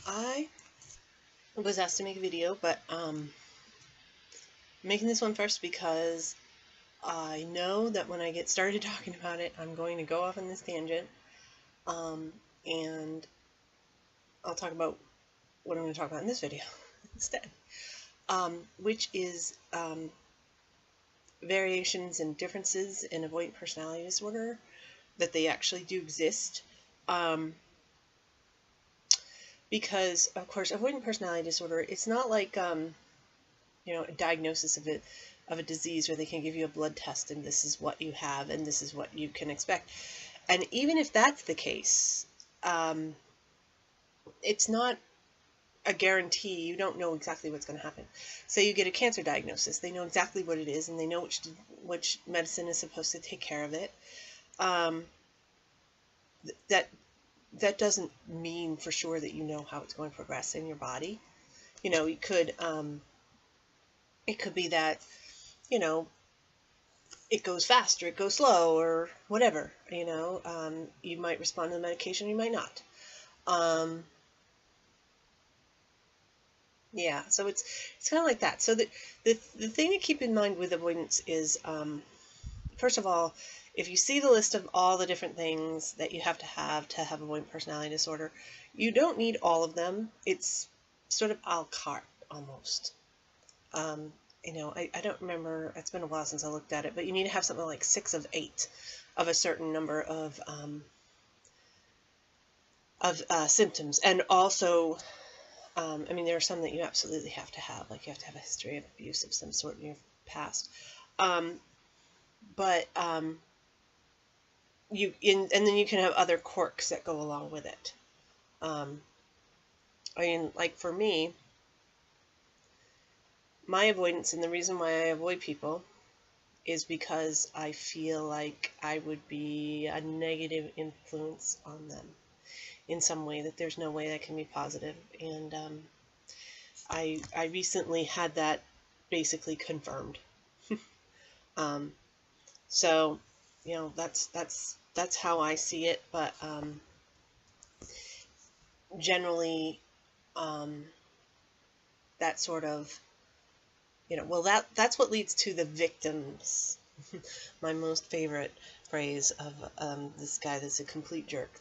I was asked to make a video, but I'm making this one first because I know that when I get started talking about it, I'm going to go off on this tangent, and I'll talk about what I'm going to talk about in this video instead, which is variations and differences in avoidant personality disorder, that they actually do exist. Because, of course, avoidant personality disorder, it's not like, a diagnosis of a disease where they can give you a blood test and this is what you have and this is what you can expect. And even if that's the case, it's not a guarantee. You don't know exactly what's going to happen. So you get a cancer diagnosis. They know exactly what it is and they know which medicine is supposed to take care of it. That doesn't mean for sure that you know how it's going to progress in your body. It could be that, it goes fast or it goes slow or whatever, you might respond to the medication, you might not. Yeah, so it's kind of like that. So the thing to keep in mind with avoidance is, first of all, if you see the list of all the different things that you have to have avoidant personality disorder, you don't need all of them. It's sort of a la carte almost. I don't remember, it's been a while since I looked at it, but you need to have something like 6 of 8 of a certain number of symptoms. And also, there are some that you absolutely have to have, like you have to have a history of abuse of some sort in your past. And then you can have other quirks that go along with it. Like for me, my avoidance, and the reason why I avoid people, is because I feel like I would be a negative influence on them in some way, that there's no way that can be positive. And I recently had that basically confirmed. So, that's how I see it. But generally, that sort of, that's what leads to the victims. My most favorite phrase of this guy that's a complete jerk,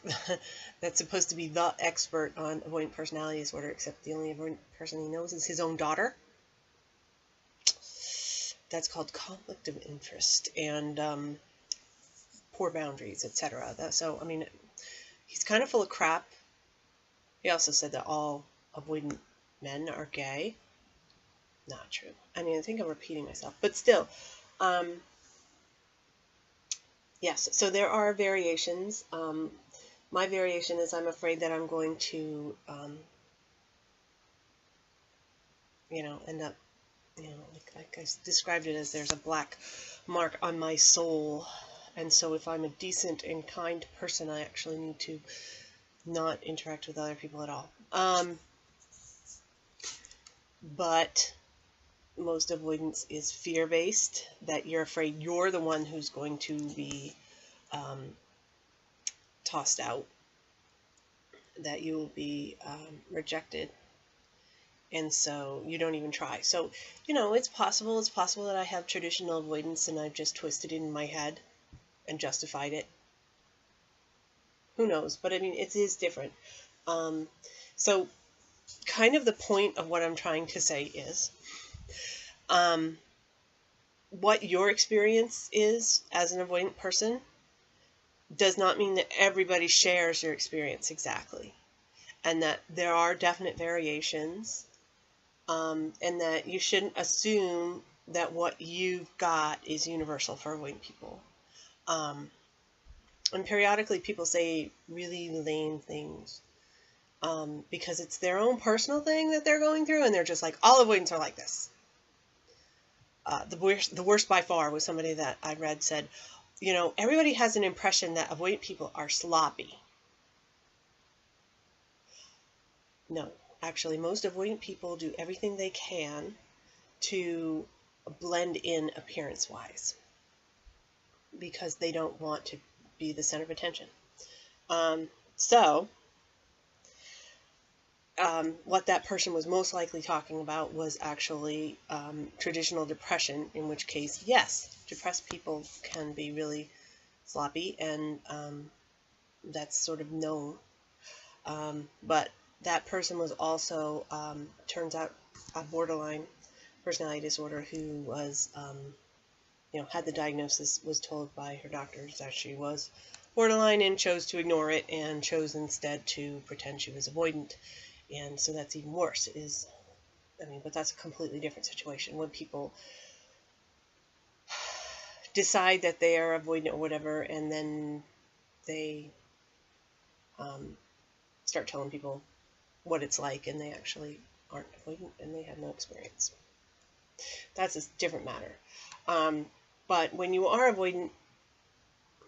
that's supposed to be the expert on avoidant personality disorder, except the only avoidant person he knows is his own daughter. That's called conflict of interest and poor boundaries, etc. So, he's kind of full of crap. He also said that all avoidant men are gay. Not true. I think I'm repeating myself, but still. Yes, so there are variations. My variation is I'm afraid that I'm going to, end up, like I described it as there's a black mark on my soul. And so if I'm a decent and kind person, I actually need to not interact with other people at all. But most avoidance is fear-based, that you're afraid you're the one who's going to be tossed out, that you will be rejected, and so you don't even try. So, it's possible that I have traditional avoidance and I've just twisted it in my head and justified it. Who knows? But it is different. So kind of the point of what I'm trying to say is, what your experience is as an avoidant person does not mean that everybody shares your experience exactly, and that there are definite variations, and that you shouldn't assume that what you've got is universal for avoidant people. And periodically people say really lame things, because it's their own personal thing that they're going through, and they're just like, all avoidants are like this. The worst by far was somebody that I read said, everybody has an impression that avoidant people are sloppy. No, actually, most avoidant people do everything they can to blend in appearance-wise, because they don't want to be the center of attention. So what that person was most likely talking about was actually traditional depression, in which case, yes, depressed people can be really sloppy, and that's sort of known. But that person was also, turns out, a borderline personality disorder who was, had the diagnosis, was told by her doctors that she was borderline and chose to ignore it and chose instead to pretend she was avoidant. And so that's even worse, but that's a completely different situation when people decide that they are avoidant or whatever, and then they start telling people what it's like, and they actually aren't avoidant and they have no experience. That's a different matter. But when you are avoidant,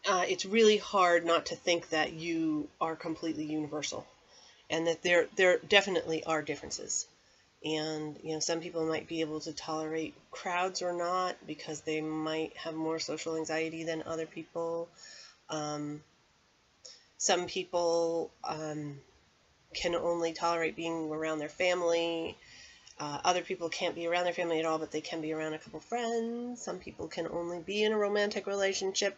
it's really hard not to think that you are completely universal, and that there definitely are differences. And some people might be able to tolerate crowds or not because they might have more social anxiety than other people. Some people can only tolerate being around their family. Other people can't be around their family at all, but they can be around a couple friends. Some people can only be in a romantic relationship,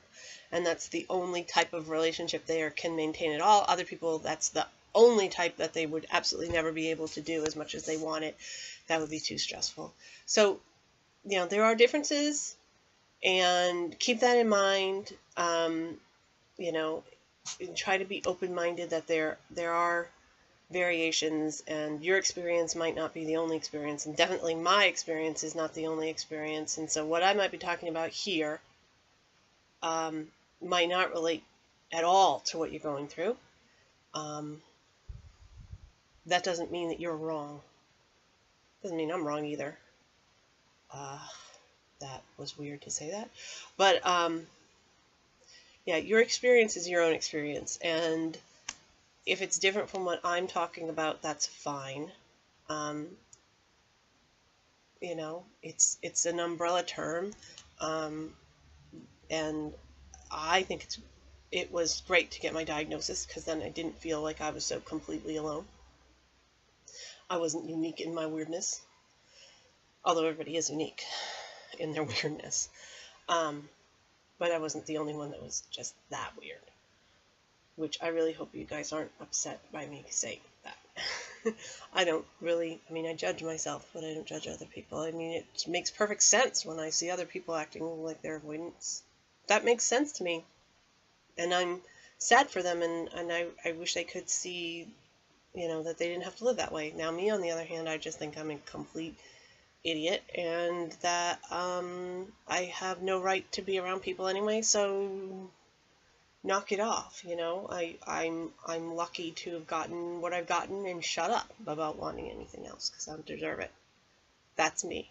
and that's the only type of relationship they can maintain at all. Other people, that's the only type that they would absolutely never be able to do as much as they want it. That would be too stressful. So, there are differences, and keep that in mind. Try to be open-minded that there are variations, and your experience might not be the only experience, and definitely my experience is not the only experience. And so what I might be talking about here might not relate at all to what you're going through. That doesn't mean that you're wrong. Doesn't mean I'm wrong either. That was weird to say that. But yeah, your experience is your own experience, and if it's different from what I'm talking about, that's fine. It's an umbrella term, and I think it was great to get my diagnosis, because then I didn't feel like I was so completely alone. I wasn't unique in my weirdness, although everybody is unique in their weirdness. But I wasn't the only one that was just that weird, which I really hope you guys aren't upset by me saying that. I don't really, I judge myself, but I don't judge other people. It makes perfect sense when I see other people acting like they're avoidants. That makes sense to me. And I'm sad for them, and I wish they could see, that they didn't have to live that way. Now, me, on the other hand, I just think I'm a complete idiot, and that I have no right to be around people anyway, so knock it off. I'm lucky to have gotten what I've gotten, and shut up about wanting anything else, because I don't deserve it. That's me.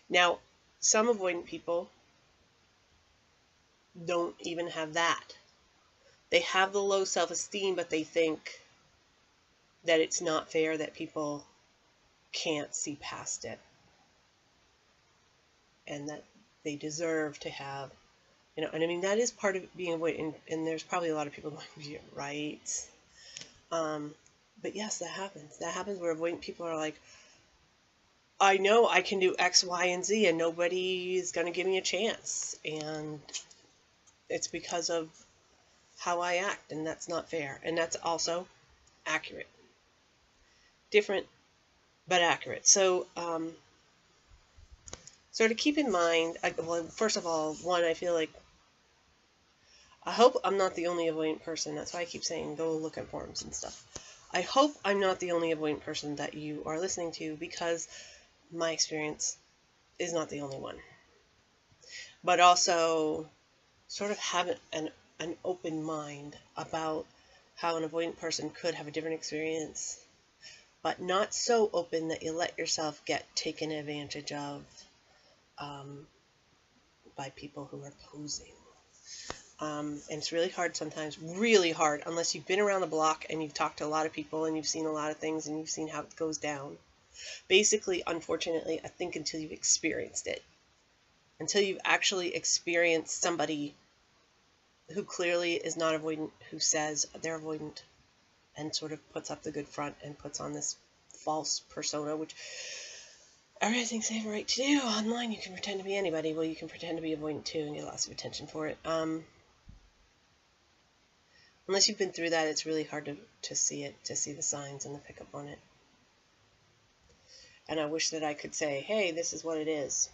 Now, some avoidant people don't even have that. They have the low self-esteem, but they think that it's not fair that people can't see past it, and that they deserve to have, and that is part of being avoidant, and there's probably a lot of people going, you're right. But yes, that happens. That happens where avoidant people are like, I know I can do X, Y, and Z, and nobody is going to give me a chance, and it's because of how I act, and that's not fair, and that's also accurate. Different, but accurate. So, to keep in mind, well, first of all, one, I feel like, I hope I'm not the only avoidant person. That's why I keep saying go look at forums and stuff. I hope I'm not the only avoidant person that you are listening to, because my experience is not the only one. But also, sort of have an open mind about how an avoidant person could have a different experience, but not so open that you let yourself get taken advantage of by people who are posing. And it's really hard sometimes, really hard, unless you've been around the block and you've talked to a lot of people and you've seen a lot of things and you've seen how it goes down. Basically, unfortunately, I think until you've experienced it, until you've actually experienced somebody who clearly is not avoidant, who says they're avoidant, and sort of puts up the good front and puts on this false persona, which everybody thinks they have a right to do. Online, you can pretend to be anybody. Well, you can pretend to be avoidant too and get lots of attention for it. Unless you've been through that, it's really hard to see it, to see the signs and to pick up on it. And I wish that I could say, hey, this is what it is.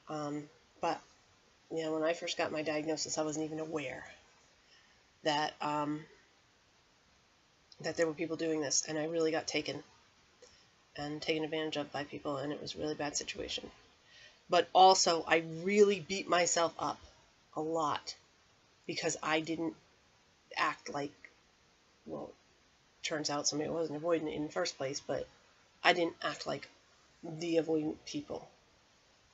But, you know, when I first got my diagnosis, I wasn't even aware that that there were people doing this, and I really got taken advantage of by people, and it was a really bad situation. But also, I really beat myself up a lot because I didn't act like, well, turns out somebody wasn't avoidant in the first place, but I didn't act like the avoidant people,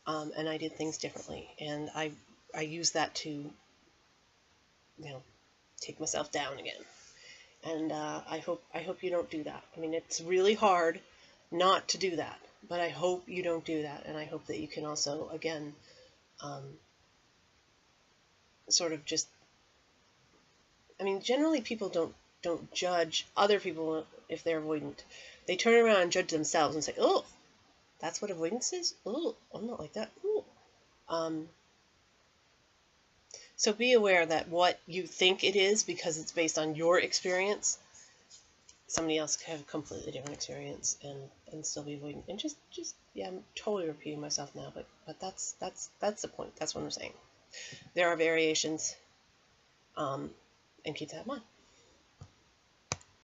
and I did things differently, and I used that to, you know, take myself down again. And I hope you don't do that. I mean, it's really hard not to do that, but I hope you don't do that, and I hope that you can also, again, sort of just, I mean, generally people don't judge other people if they're avoidant. They turn around and judge themselves and say, oh, that's what avoidance is? Oh, I'm not like that. Oh. So be aware that what you think it is, because it's based on your experience, somebody else could have a completely different experience and still be avoidant. And just yeah, I'm totally repeating myself now, but that's the point. That's what I'm saying. There are variations, and keep that in mind.